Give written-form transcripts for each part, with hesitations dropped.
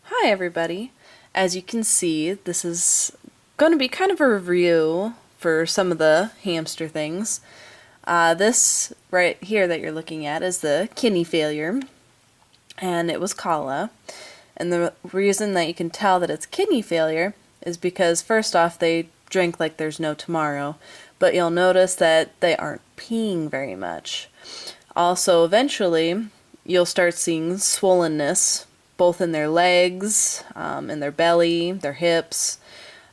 Hi everybody. As you can see, this is going to be kind of a review for some of the hamster things. This right here that you're looking at is the kidney failure, and it was cholera. And the reason that you can tell that it's kidney failure is because first off, they drink like there's no tomorrow, but you'll notice that they aren't peeing very much. Also, eventually, you'll start seeing swollenness both in their legs, in their belly, their hips.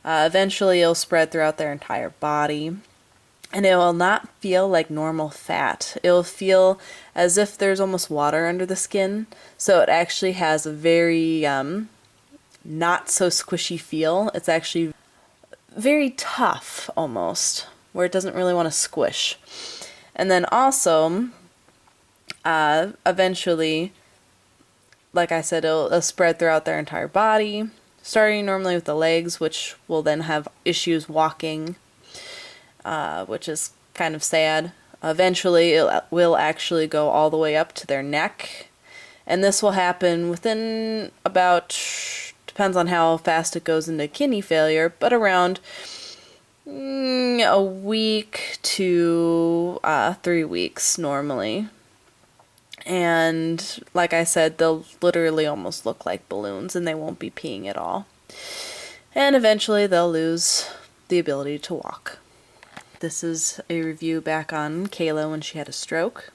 Eventually, it'll spread throughout their entire body. And it will not feel like normal fat. It'll feel as if there's almost water under the skin. So it actually has a very not so squishy feel. It's actually very tough almost, where it doesn't really want to squish. And then also, eventually, like I said, it'll spread throughout their entire body, starting normally with the legs, which will then have issues walking, which is kind of sad. Eventually, it will actually go all the way up to their neck, and this will happen within about, depends on how fast it goes into kidney failure, but around a week to 3 weeks normally. And like I said, they'll literally almost look like balloons and they won't be peeing at all. And eventually they'll lose the ability to walk. This is a review back on Kayla when she had a stroke.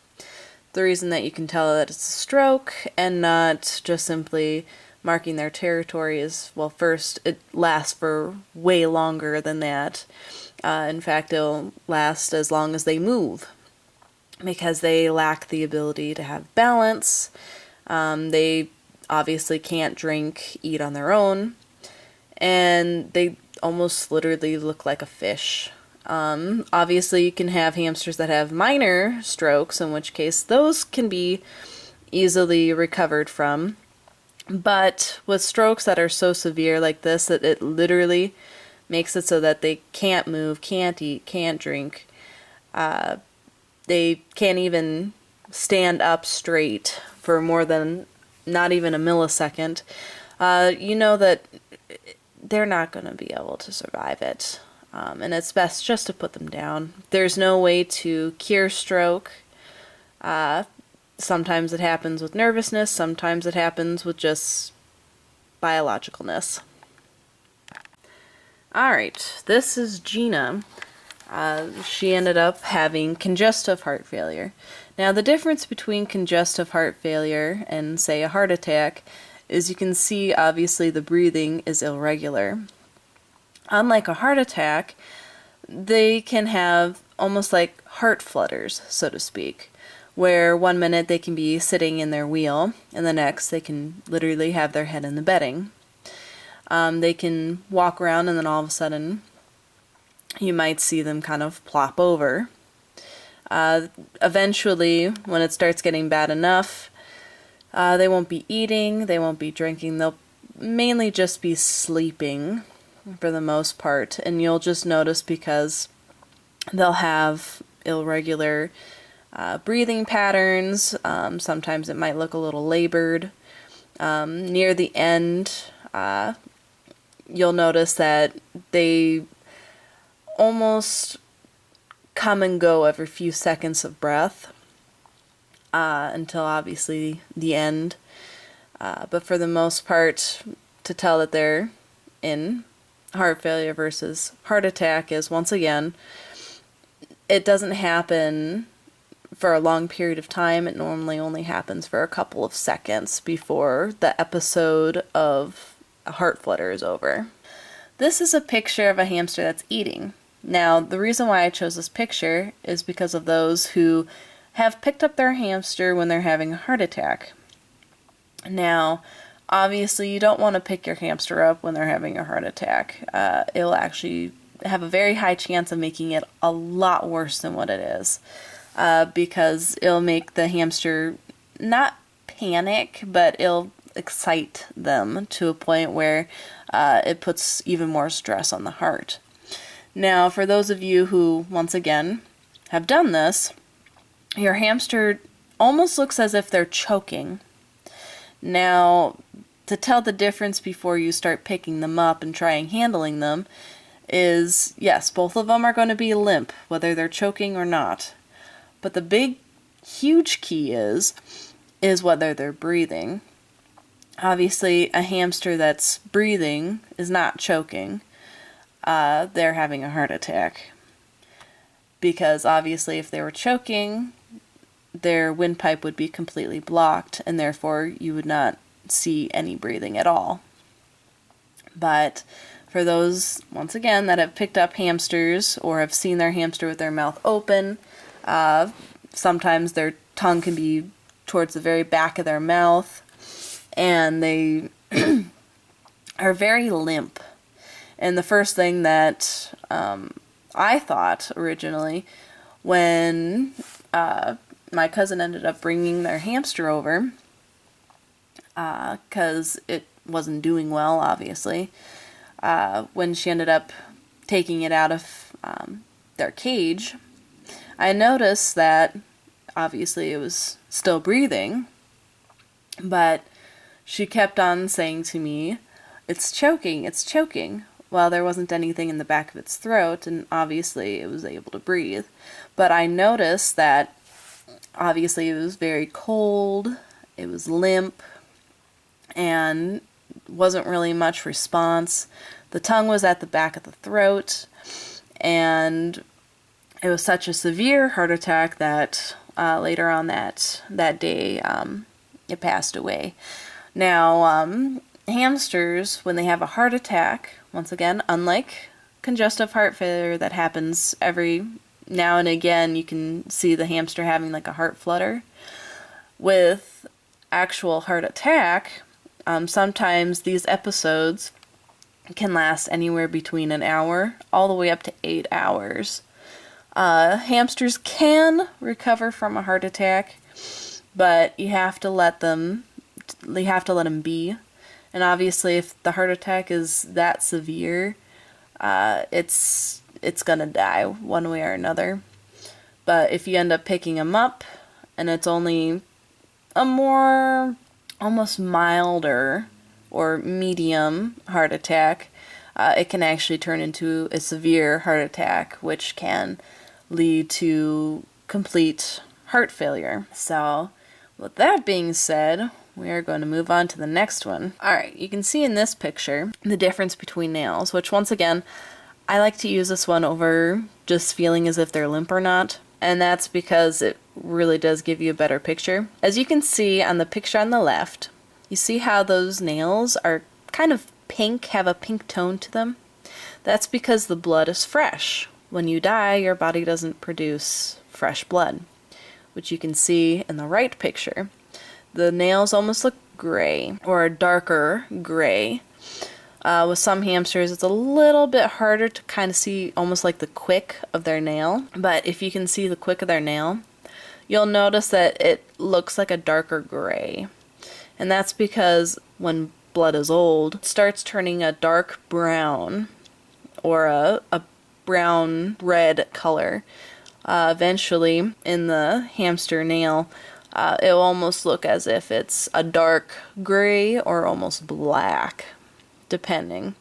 The reason that you can tell that it's a stroke and not just simply marking their territory is, well, first, it lasts for way longer than that. In fact, it'll last as long as they move, because they lack the ability to have balance. They obviously can't drink, eat on their own, and they almost literally look like a fish. Obviously, you can have hamsters that have minor strokes, in which case those can be easily recovered from. But with strokes that are so severe like this, that it literally makes it so that they can't move, can't eat, can't drink, they can't even stand up straight for more than not even a millisecond, you know that they're not going to be able to survive it. And it's best just to put them down. There's no way to cure stroke. Sometimes it happens with nervousness, sometimes it happens with just biologicalness. Alright, this is Gina. She ended up having congestive heart failure. Now, the difference between congestive heart failure and, say, a heart attack is you can see, obviously, the breathing is irregular. Unlike a heart attack, they can have almost like heart flutters, so to speak, where 1 minute they can be sitting in their wheel, and the next they can literally have their head in the bedding. They can walk around, and then all of a sudden you might see them kind of plop over. Eventually, when it starts getting bad enough, they won't be eating, they won't be drinking, they'll mainly just be sleeping for the most part, and you'll just notice because they'll have irregular breathing patterns. Sometimes it might look a little labored. Near the end, you'll notice that they almost come and go every few seconds of breath, until obviously the end. But for the most part, to tell that they're in heart failure versus heart attack is, once again, it doesn't happen for a long period of time. It normally only happens for a couple of seconds before the episode of a heart flutter is over. This is a picture of a hamster that's eating. Now, the reason why I chose this picture is because of those who have picked up their hamster when they're having a heart attack. Now, obviously, you don't want to pick your hamster up when they're having a heart attack. It'll actually have a very high chance of making it a lot worse than what it is, because it'll make the hamster not panic, but it'll excite them to a point where it puts even more stress on the heart. Now, for those of you who, once again, have done this, your hamster almost looks as if they're choking. Now, to tell the difference before you start picking them up and trying handling them is, yes, both of them are going to be limp, whether they're choking or not. But the big, huge key is whether they're breathing. Obviously, a hamster that's breathing is not choking. They're having a heart attack. Because obviously if they were choking, their windpipe would be completely blocked, and therefore you would not see any breathing at all. But for those, once again, that have picked up hamsters or have seen their hamster with their mouth open, sometimes their tongue can be towards the very back of their mouth, and they are very limp. And the first thing that I thought originally when my cousin ended up bringing their hamster over, because it wasn't doing well, obviously, when she ended up taking it out of their cage, I noticed that obviously it was still breathing, but she kept on saying to me, "It's choking, it's choking," while there wasn't anything in the back of its throat, and obviously it was able to breathe. But I noticed that obviously it was very cold, it was limp, and wasn't really much response. The tongue was at the back of the throat, and it was such a severe heart attack that later on that day it passed away. Now, hamsters, when they have a heart attack, once again, unlike congestive heart failure that happens every now and again, you can see the hamster having like a heart flutter. With actual heart attack, sometimes these episodes can last anywhere between an hour all the way up to 8 hours. Hamsters can recover from a heart attack, but you have to let them be. And obviously, if the heart attack is that severe, it's gonna die one way or another. But if you end up picking them up, and it's only a more almost milder or medium heart attack, it can actually turn into a severe heart attack, which can lead to complete heart failure. So, with that being said, we are going to move on to the next one. Alright, you can see in this picture the difference between nails, which once again, I like to use this one over just feeling as if they're limp or not, and that's because it really does give you a better picture. As you can see on the picture on the left, you see how those nails are kind of pink, have a pink tone to them? That's because the blood is fresh. When you die, your body doesn't produce fresh blood, which you can see in the right picture. The nails almost look gray, or a darker gray. With some hamsters, it's a little bit harder to kind of see almost like the quick of their nail. But if you can see the quick of their nail, you'll notice that it looks like a darker gray. And that's because when blood is old, it starts turning a dark brown, or a brown-red color. Eventually, in the hamster nail, it will almost look as if it's a dark gray or almost black, depending.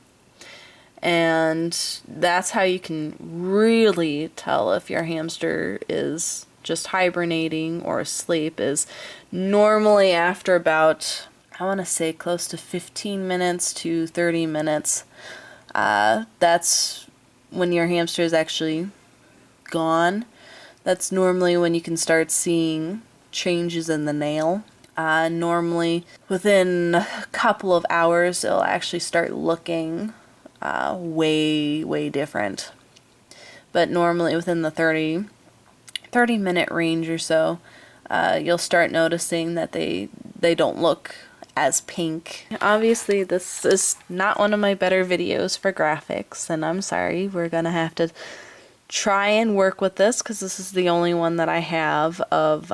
And that's how you can really tell if your hamster is just hibernating or asleep, is normally after about, I want to say close to 15 minutes to 30 minutes. That's when your hamster is actually gone. That's normally when you can start seeing changes in the nail. Normally within a couple of hours it'll actually start looking way different, but normally within the 30 minute range or so, you'll start noticing that they don't look as pink. Obviously this is not one of my better videos for graphics, and I'm sorry, we're gonna have to try and work with this because this is the only one that I have of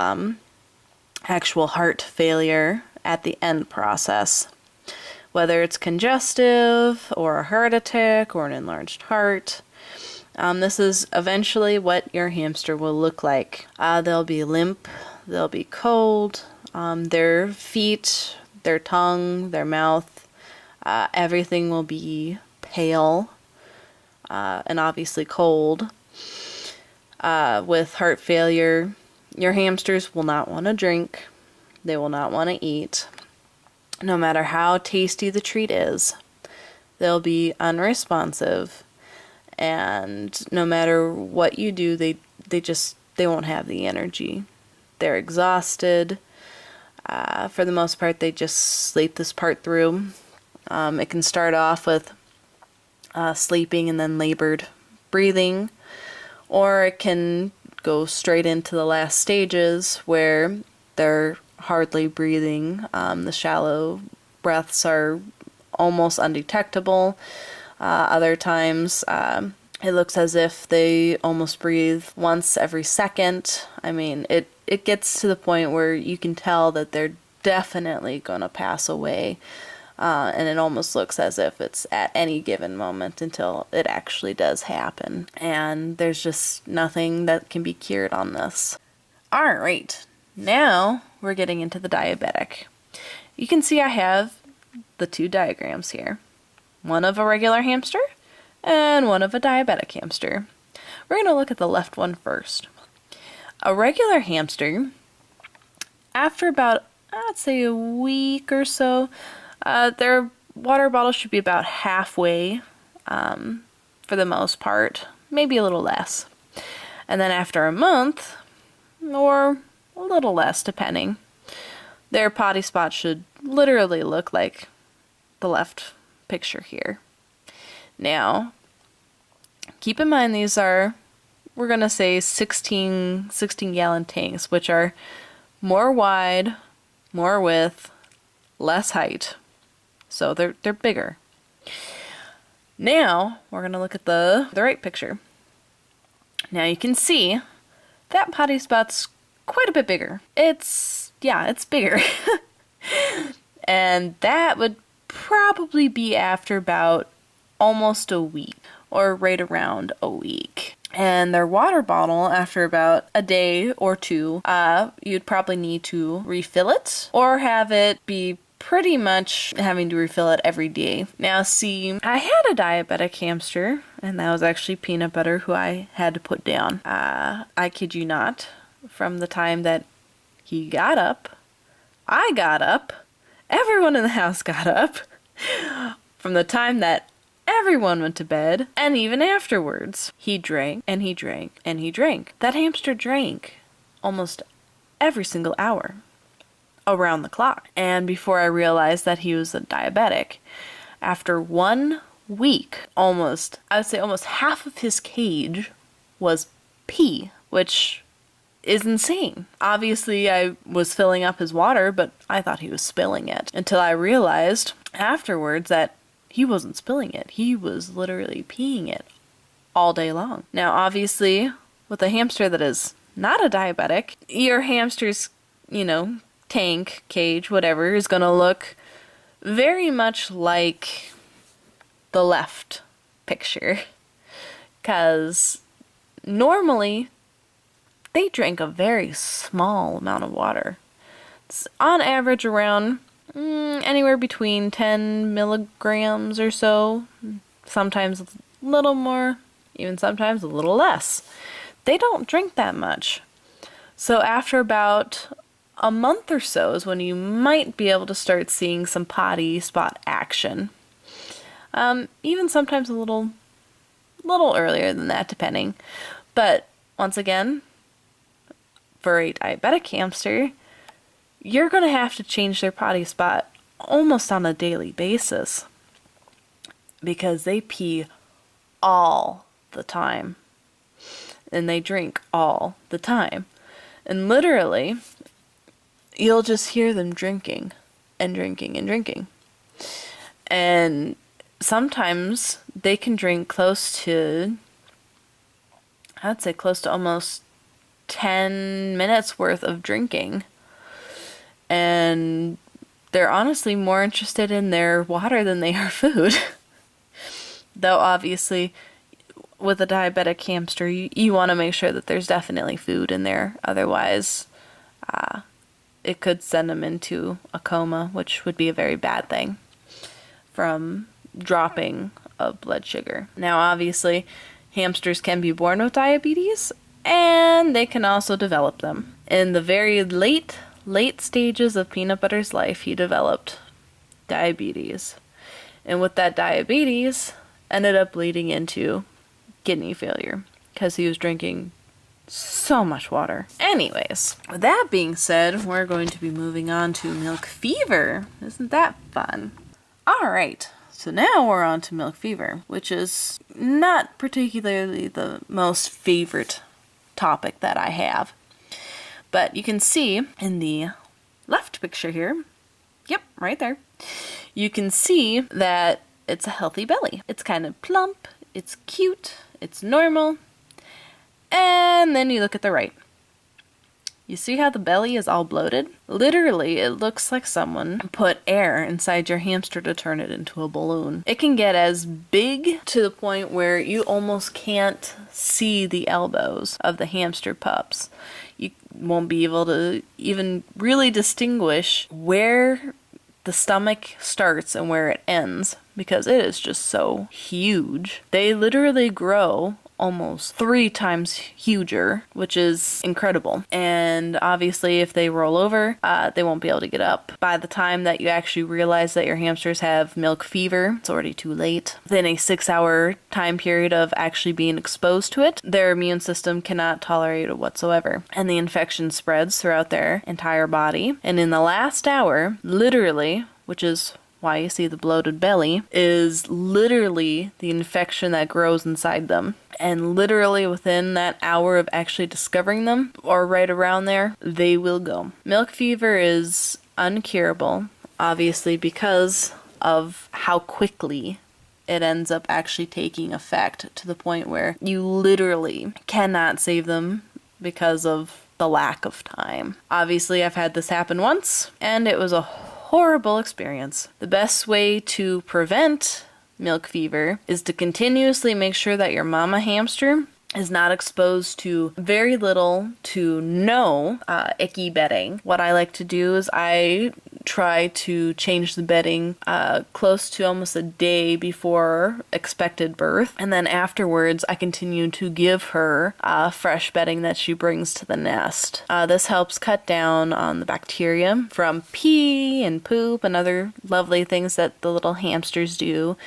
actual heart failure at the end process. Whether it's congestive or a heart attack or an enlarged heart, this is eventually what your hamster will look like. They'll be limp, they'll be cold, their feet, their tongue, their mouth, everything will be pale and obviously cold. With heart failure, your hamsters will not want to drink. They will not want to eat. No matter how tasty the treat is, they'll be unresponsive. And no matter what you do, they won't have the energy. They're exhausted. For the most part, they just sleep this part through. It can start off with sleeping and then labored breathing, or it can go straight into the last stages where they're hardly breathing. The shallow breaths are almost undetectable. Other times, it looks as if they almost breathe once every second. I mean, it gets to the point where you can tell that they're definitely going to pass away. And it almost looks as if it's at any given moment until it actually does happen. And there's just nothing that can be cured on this. Alright, now we're getting into the diabetic. You can see I have the two diagrams here. One of a regular hamster and one of a diabetic hamster. We're going to look at the left one first. A regular hamster, after about, I'd say a week or so, their water bottle should be about halfway, for the most part, maybe a little less. And then after a month, or a little less depending, their potty spot should literally look like the left picture here. Now, keep in mind these are, we're going to say 16 gallon tanks, which are more wide, more width, less height. So they're bigger. Now, we're going to look at the right picture. Now you can see that potty spot's quite a bit bigger. It's bigger. And that would probably be after about almost a week, or right around a week. And their water bottle, after about a day or two, you'd probably need to refill it, or have it be pretty much having to refill it every day. Now see, I had a diabetic hamster, and that was actually Peanut Butter, who I had to put down. I kid you not, from the time that he got up, I got up, everyone in the house got up, from the time that everyone went to bed, and even afterwards, he drank, and he drank, and he drank. That hamster drank almost every single hour, around the clock. And before I realized that he was a diabetic, after 1 week, I would say almost half of his cage was pee, which is insane. Obviously, I was filling up his water, but I thought he was spilling it, until I realized afterwards that he wasn't spilling it. He was literally peeing it all day long. Now, obviously, with a hamster that is not a diabetic, your hamster's, tank, cage, whatever, is going to look very much like the left picture. Because normally, they drink a very small amount of water. It's on average around anywhere between 10 milligrams or so, sometimes a little more, even sometimes a little less. They don't drink that much. So after about a month or so is when you might be able to start seeing some potty spot action. Even sometimes a little earlier than that, depending. But once again, for a diabetic hamster, you're going to have to change their potty spot almost on a daily basis, because they pee all the time, and they drink all the time. And literally, you'll just hear them drinking and drinking and drinking. And sometimes they can drink close to almost 10 minutes worth of drinking. And they're honestly more interested in their water than they are food. Though obviously, with a diabetic hamster, you want to make sure that there's definitely food in there. Otherwise, it could send them into a coma, which would be a very bad thing from dropping of blood sugar. Now, obviously, hamsters can be born with diabetes, and they can also develop them. In the very late stages of Peanut Butter's life, he developed diabetes. And with that diabetes, ended up leading into kidney failure because he was drinking so much water. Anyways, with that being said, we're going to be moving on to milk fever. Isn't that fun? Alright, so now we're on to milk fever, which is not particularly the most favorite topic that I have. But you can see in the left picture here, yep, right there, you can see that it's a healthy belly. It's kind of plump, it's cute, it's normal, and then you look at the right. You see how the belly is all bloated? Literally, it looks like someone put air inside your hamster to turn it into a balloon. It can get as big to the point where you almost can't see the elbows of the hamster pups. You won't be able to even really distinguish where the stomach starts and where it ends because it is just so huge. They literally grow almost 3 times huger, which is incredible. And obviously, if they roll over, they won't be able to get up. By the time that you actually realize that your hamsters have milk fever, it's already too late. Within a 6-hour time period of actually being exposed to it, their immune system cannot tolerate it whatsoever. And the infection spreads throughout their entire body. And in the last hour, literally, which is why you see the bloated belly, is literally the infection that grows inside them. And literally within that hour of actually discovering them, or right around there, they will go. Milk fever is uncurable, obviously, because of how quickly it ends up actually taking effect to the point where you literally cannot save them because of the lack of time. Obviously, I've had this happen once, and it was a horrible experience. The best way to prevent milk fever is to continuously make sure that your mama hamster is not exposed to very little to no icky bedding. What I like to do is I try to change the bedding close to almost a day before expected birth, and then afterwards I continue to give her fresh bedding that she brings to the nest. This helps cut down on the bacteria from pee and poop and other lovely things that the little hamsters do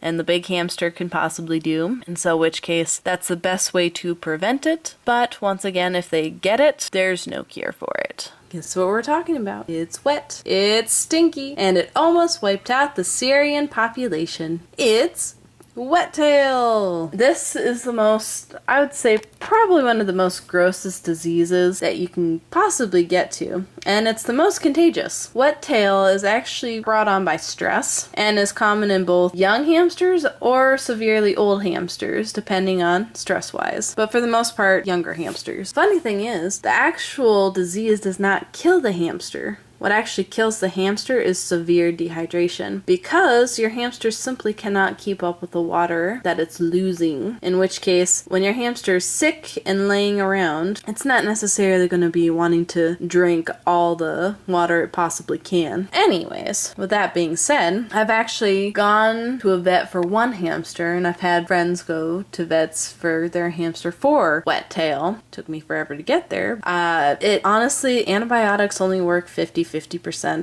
and the big hamster can possibly do, and so which case that's the best way to prevent it. But once again, if they get it, there's no cure for it. Guess what we're talking about? It's wet, it's stinky, and it almost wiped out the Syrian population. It's wet tail. This is the most, I would say, probably one of the most grossest diseases that you can possibly get to, and it's the most contagious. Wet tail is actually brought on by stress and is common in both young hamsters or severely old hamsters, depending on stress-wise, but for the most part, younger hamsters. Funny thing is, the actual disease does not kill the hamster. What actually kills the hamster is severe dehydration, because your hamster simply cannot keep up with the water that it's losing. In which case, when your hamster is sick and laying around, it's not necessarily going to be wanting to drink all the water it possibly can. Anyways, with that being said, I've actually gone to a vet for one hamster, and I've had friends go to vets for their hamster for wet tail. Took me forever to get there. It honestly, antibiotics only work 50%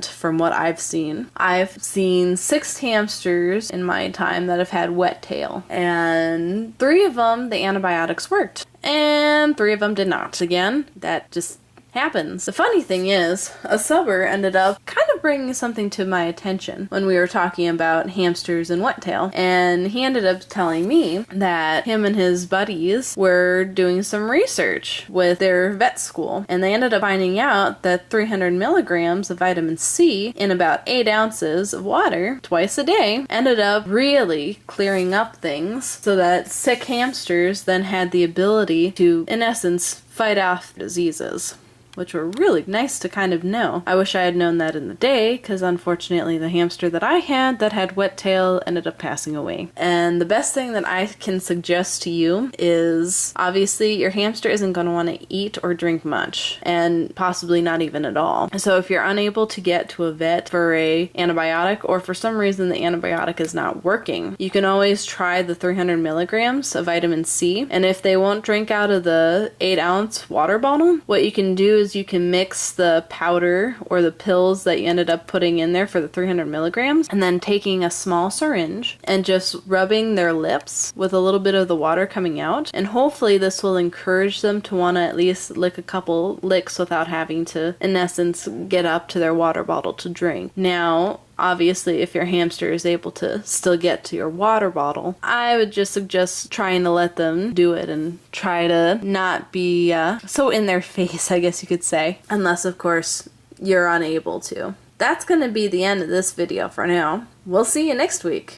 from what I've seen. I've seen 6 hamsters in my time that have had wet tail, and 3 of them the antibiotics worked, and 3 of them did not. Again, that just happens. The funny thing is, a subber ended up kind of bringing something to my attention when we were talking about hamsters and wet tail, and he ended up telling me that him and his buddies were doing some research with their vet school, and they ended up finding out that 300 milligrams of vitamin C in about 8 ounces of water twice a day ended up really clearing up things, so that sick hamsters then had the ability to, in essence, fight off diseases. which were really nice to kind of know. I wish I had known that in the day, because unfortunately the hamster that I had that had wet tail ended up passing away. And the best thing that I can suggest to you is, obviously your hamster isn't going to want to eat or drink much, and possibly not even at all. So if you're unable to get to a vet for a antibiotic, or for some reason the antibiotic is not working, you can always try the 300 milligrams of vitamin C. And if they won't drink out of the 8-ounce water bottle, what you can do is you can mix the powder or the pills that you ended up putting in there for the 300 milligrams, and then taking a small syringe and just rubbing their lips with a little bit of the water coming out. And hopefully this will encourage them to want to at least lick a couple licks without having to, in essence, get up to their water bottle to drink. Now, obviously, if your hamster is able to still get to your water bottle, I would just suggest trying to let them do it and try to not be so in their face, I guess you could say. Unless, of course, you're unable to. That's going to be the end of this video for now. We'll see you next week.